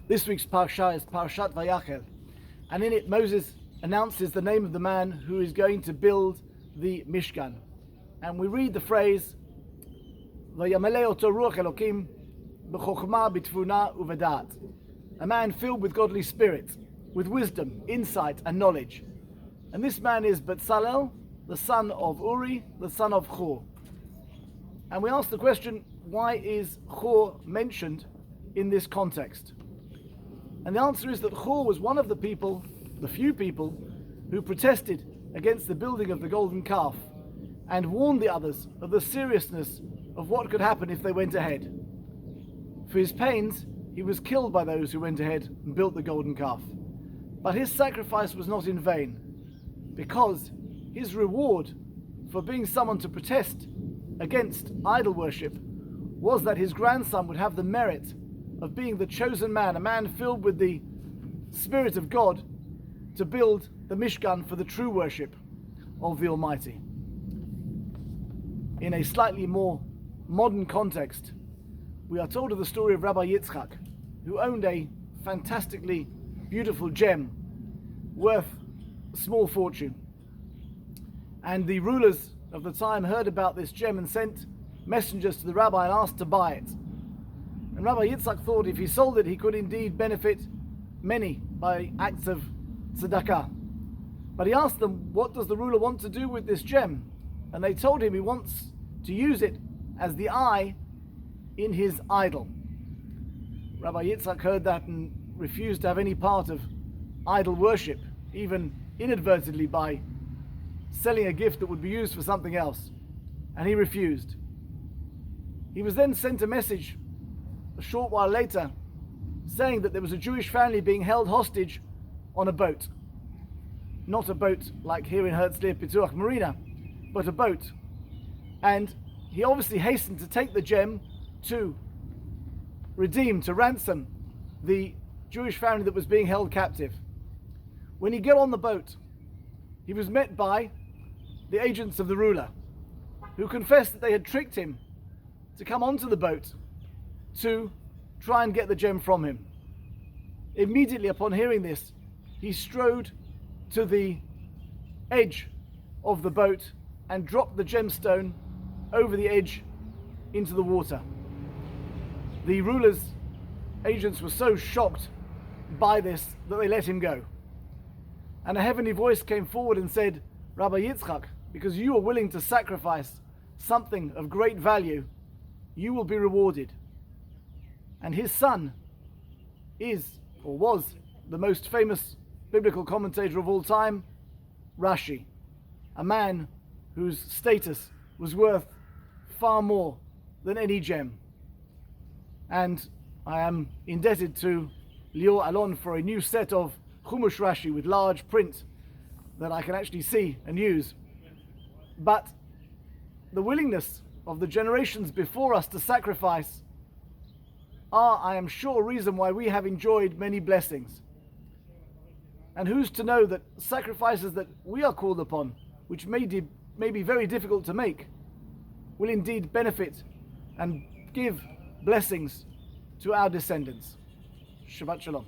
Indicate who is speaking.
Speaker 1: This week's Parsha is Parshat Vayakhel, and in it Moses announces the name of the man who is going to build the Mishkan. And we read the phrase, Vayamale oto ruach Elokim b'chokhmah b'tvuna uvedat. A man filled with godly spirit, with wisdom, insight and knowledge. And this man is Betzalel, the son of Uri, the son of Hur. And we ask the question, why is Hur mentioned in this context? And the answer is that Hur was one of the people, the few people, who protested against the building of the golden calf and warned the others of the seriousness of what could happen if they went ahead. For his pains, he was killed by those who went ahead and built the golden calf. But his sacrifice was not in vain, because his reward for being someone to protest against idol worship was that his grandson would have the merit of being the chosen man, a man filled with the Spirit of God, to build the Mishkan for the true worship of the Almighty. In a slightly more modern context, we are told of the story of Rabbi Yitzchak, who owned a fantastically beautiful gem worth a small fortune. And the rulers of the time heard about this gem and sent messengers to the rabbi and asked to buy it. And Rabbi Yitzchak thought if he sold it, he could indeed benefit many by acts of tzedakah. But he asked them, what does the ruler want to do with this gem? And they told him he wants to use it as the eye in his idol. Rabbi Yitzchak heard that and refused to have any part of idol worship, even inadvertently by selling a gift that would be used for something else. And he refused. He was then sent a message a short while later saying that there was a Jewish family being held hostage on a boat. Not a boat like here in Herzliya Pituach Marina, but a boat. And he obviously hastened to take the gem to redeem, to ransom the Jewish family that was being held captive. When he got on the boat, he was met by the agents of the ruler, who confessed that they had tricked him to come onto the boat to try and get the gem from him. Immediately upon hearing this, he strode to the edge of the boat and dropped the gemstone over the edge into the water. The ruler's agents were so shocked by this that they let him go. And a heavenly voice came forward and said, Rabbi Yitzchak, because you are willing to sacrifice something of great value, you will be rewarded. And his son is, or was, the most famous biblical commentator of all time, Rashi, a man whose status was worth far more than any gem. And I am indebted to Lior Alon for a new set of Chumash Rashi with large print that I can actually see and use. But the willingness of the generations before us to sacrifice are, I am sure, a reason why we have enjoyed many blessings. And who's to know that sacrifices that we are called upon, which may be very difficult to make, will indeed benefit and give blessings to our descendants. Shabbat Shalom.